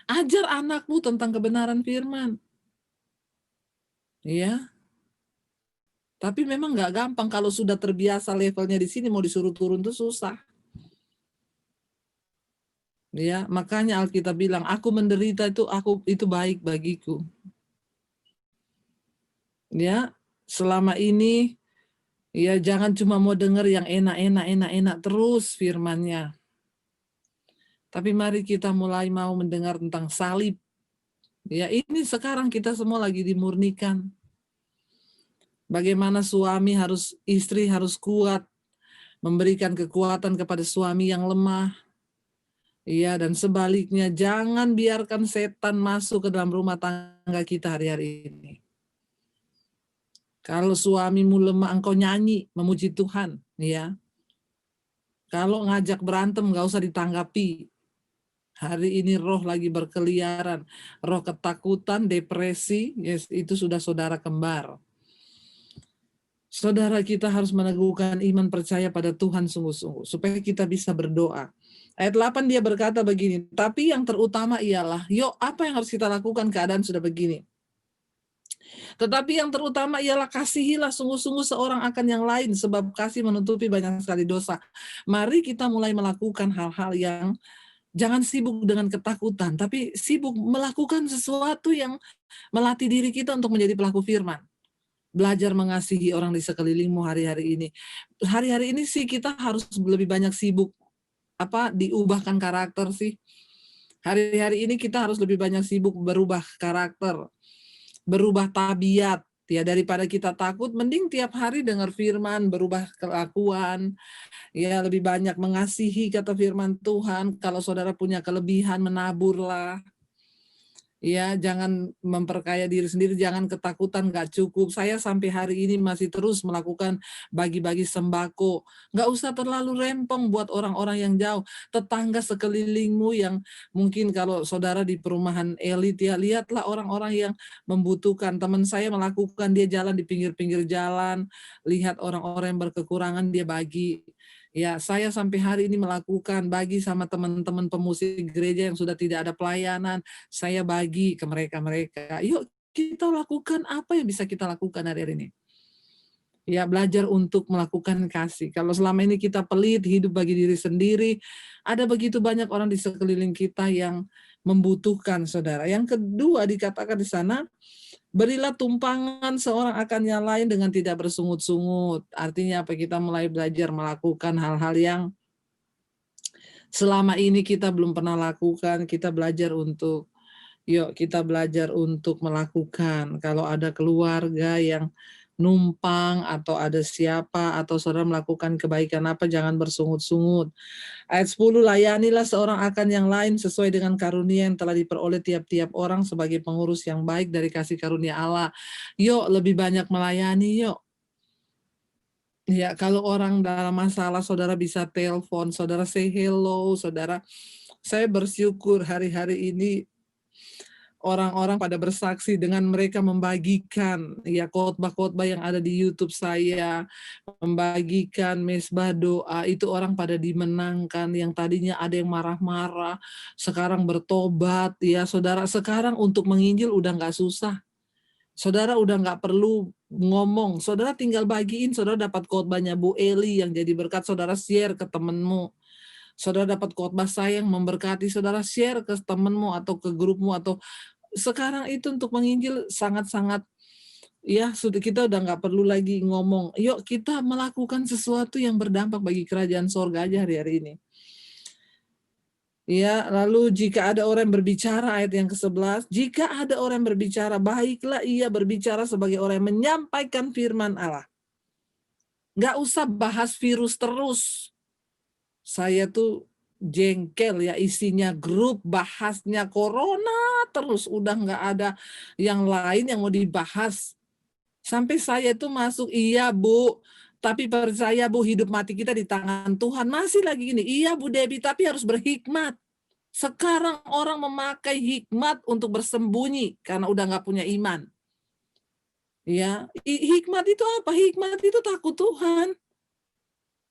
Ajar anakmu tentang kebenaran firman. Ya. Tapi memang nggak gampang kalau sudah terbiasa levelnya di sini mau disuruh turun tuh susah. Ya, makanya Alkitab bilang, aku menderita itu baik bagiku. Ya, selama ini ya jangan cuma mau dengar yang enak terus firman-Nya. Tapi mari kita mulai mau mendengar tentang salib. Ya, ini sekarang kita semua lagi dimurnikan. Bagaimana istri harus kuat, memberikan kekuatan kepada suami yang lemah. Iya, dan sebaliknya jangan biarkan setan masuk ke dalam rumah tangga kita hari-hari ini. Kalau suamimu lemah, engkau nyanyi, memuji Tuhan, ya. Kalau ngajak berantem, nggak usah ditanggapi. Hari ini roh lagi berkeliaran, roh ketakutan, depresi, yes, itu sudah saudara kembar. Saudara kita harus meneguhkan iman percaya pada Tuhan sungguh-sungguh, supaya kita bisa berdoa. Ayat 8 dia berkata begini, tapi yang terutama ialah, yuk apa yang harus kita lakukan keadaan sudah begini. Tetapi yang terutama ialah kasihilah sungguh-sungguh seorang akan yang lain, sebab kasih menutupi banyak sekali dosa. Mari kita mulai melakukan hal-hal yang, jangan sibuk dengan ketakutan, tapi sibuk melakukan sesuatu yang melatih diri kita untuk menjadi pelaku firman. Belajar mengasihi orang di sekelilingmu hari-hari ini. Hari-hari ini sih kita harus lebih banyak sibuk diubahkan karakter sih. Hari-hari ini kita harus lebih banyak sibuk berubah karakter, berubah tabiat. Ya, daripada kita takut, mending tiap hari dengar firman, berubah kelakuan. Ya, lebih banyak mengasihi kata firman Tuhan. Kalau saudara punya kelebihan, menaburlah. Ya, jangan memperkaya diri sendiri, jangan ketakutan, nggak cukup. Saya sampai hari ini masih terus melakukan bagi-bagi sembako. Nggak usah terlalu rempong buat orang-orang yang jauh. Tetangga sekelilingmu yang mungkin kalau saudara di perumahan elit, ya lihatlah orang-orang yang membutuhkan. Teman saya melakukan, dia jalan di pinggir-pinggir jalan, lihat orang-orang yang berkekurangan, dia bagi. Ya, saya sampai hari ini melakukan bagi sama teman-teman pemusik gereja yang sudah tidak ada pelayanan, saya bagi ke mereka-mereka. Yuk kita lakukan apa yang bisa kita lakukan hari ini. Ya, belajar untuk melakukan kasih. Kalau selama ini kita pelit, hidup bagi diri sendiri, ada begitu banyak orang di sekeliling kita yang membutuhkan, saudara. Yang kedua dikatakan di sana, berilah tumpangan seorang akan yang lain dengan tidak bersungut-sungut. Artinya apa? Kita mulai belajar melakukan hal-hal yang selama ini kita belum pernah lakukan. Kita belajar untuk melakukan. Kalau ada keluarga yang numpang atau ada siapa atau saudara melakukan kebaikan apa, jangan bersungut-sungut. Ayat 10, layanilah seorang akan yang lain sesuai dengan karunia yang telah diperoleh tiap-tiap orang sebagai pengurus yang baik dari kasih karunia Allah. Yuk lebih banyak melayani yuk. Ya, kalau orang dalam masalah, saudara bisa telepon, saudara say hello, saudara. Saya bersyukur hari-hari ini orang-orang pada bersaksi dengan mereka membagikan ya khotbah-khotbah yang ada di YouTube saya, membagikan mesbah doa, itu orang pada dimenangkan, yang tadinya ada yang marah-marah, sekarang bertobat ya saudara. Sekarang untuk menginjil udah nggak susah. Saudara udah nggak perlu ngomong, saudara tinggal bagiin, saudara dapat khotbahnya Bu Eli yang jadi berkat, saudara share ke temenmu. Saudara dapat khotbah saya yang memberkati, saudara share ke temenmu atau ke grupmu, atau sekarang itu untuk menginjil sangat-sangat ya, sudah kita udah nggak perlu lagi ngomong. Yuk kita melakukan sesuatu yang berdampak bagi kerajaan sorga aja hari-hari ini. Ya, lalu jika ada orang yang berbicara, ayat yang ke-11, jika ada orang yang berbicara, baiklah ia berbicara sebagai orang yang menyampaikan firman Allah. Nggak usah bahas virus terus. Saya tuh jengkel ya, isinya grup bahasnya corona terus, udah nggak ada yang lain yang mau dibahas. Sampai saya tuh masuk, iya Bu, tapi percaya Bu, hidup mati kita di tangan Tuhan. Masih lagi gini, iya Bu Debbie, tapi harus berhikmat. Sekarang orang memakai hikmat untuk bersembunyi karena udah nggak punya iman. Ya, hikmat itu apa? Hikmat itu takut Tuhan.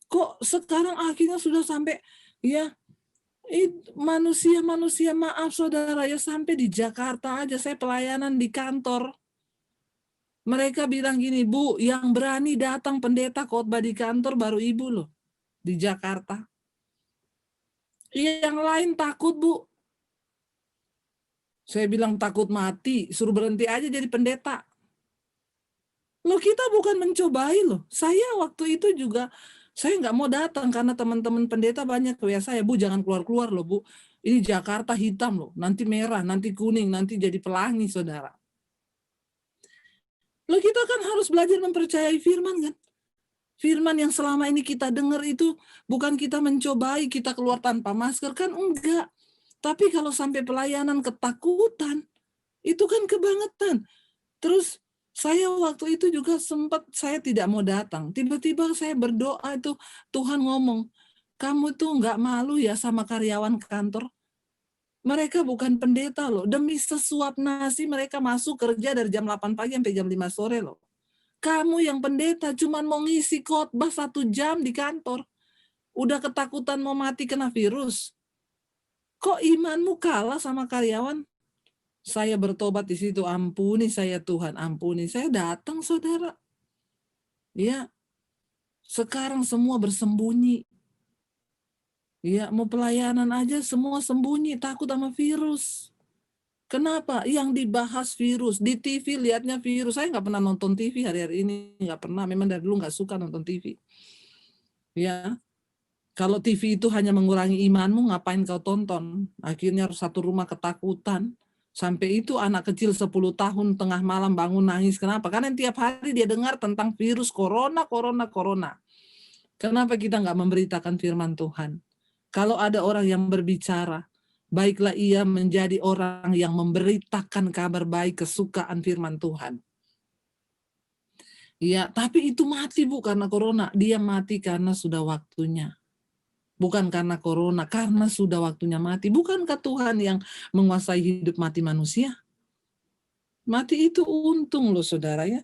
Kok sekarang akhirnya sudah sampai ya manusia-manusia, maaf saudara ya, sampai di Jakarta aja saya pelayanan di kantor. Mereka bilang gini, Bu, yang berani datang pendeta khotbah di kantor baru ibu loh di Jakarta. Yang lain takut, Bu. Saya bilang takut mati, suruh berhenti aja jadi pendeta. Loh kita bukan mencobai loh. Saya waktu itu juga, saya nggak mau datang karena teman-teman pendeta banyak kayak saya, Bu jangan keluar-keluar loh Bu. Ini Jakarta hitam loh, nanti merah, nanti kuning, nanti jadi pelangi saudara. Loh kita kan harus belajar mempercayai firman kan. Firman yang selama ini kita dengar itu bukan kita mencobai, kita keluar tanpa masker kan, enggak. Tapi kalau sampai pelayanan ketakutan, itu kan kebangetan. Terus saya waktu itu juga sempat saya tidak mau datang. Tiba-tiba saya berdoa itu, Tuhan ngomong, kamu tuh nggak malu ya sama karyawan kantor? Mereka bukan pendeta loh. Demi sesuap nasi mereka masuk kerja dari jam 8 pagi sampai jam 5 sore loh. Kamu yang pendeta cuman mau ngisi khotbah 1 jam di kantor. Udah ketakutan mau mati kena virus. Kok imanmu kalah sama karyawan? Saya bertobat di situ, ampuni saya Tuhan, ampuni. Saya datang saudara. Ya, sekarang semua bersembunyi. Ya, mau pelayanan aja semua sembunyi, takut sama virus. Kenapa? Yang dibahas virus. Di TV lihatnya virus. Saya nggak pernah nonton TV hari-hari ini. Nggak pernah. Memang dari dulu nggak suka nonton TV. Ya, kalau TV itu hanya mengurangi imanmu, ngapain kau tonton? Akhirnya satu rumah ketakutan. Sampai itu anak kecil 10 tahun tengah malam bangun nangis. Kenapa? Karena tiap hari dia dengar tentang virus corona, corona, corona. Kenapa kita nggak memberitakan firman Tuhan? Kalau ada orang yang berbicara, baiklah ia menjadi orang yang memberitakan kabar baik kesukaan firman Tuhan. Ya, tapi itu mati Bu karena corona. Dia mati karena sudah waktunya. Bukan karena corona, karena sudah waktunya mati. Bukankah Tuhan yang menguasai hidup mati manusia? Mati itu untung loh saudara ya.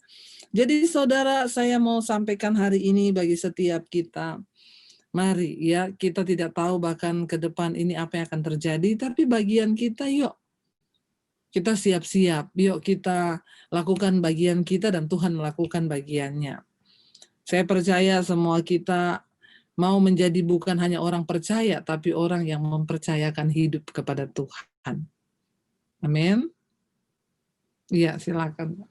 Jadi saudara, saya mau sampaikan hari ini bagi setiap kita. Mari ya, kita tidak tahu bahkan ke depan ini apa yang akan terjadi, tapi bagian kita yuk. Kita siap-siap, yuk kita lakukan bagian kita dan Tuhan melakukan bagiannya. Saya percaya semua kita mau menjadi bukan hanya orang percaya, tapi orang yang mempercayakan hidup kepada Tuhan. Amin. Iya, silakan.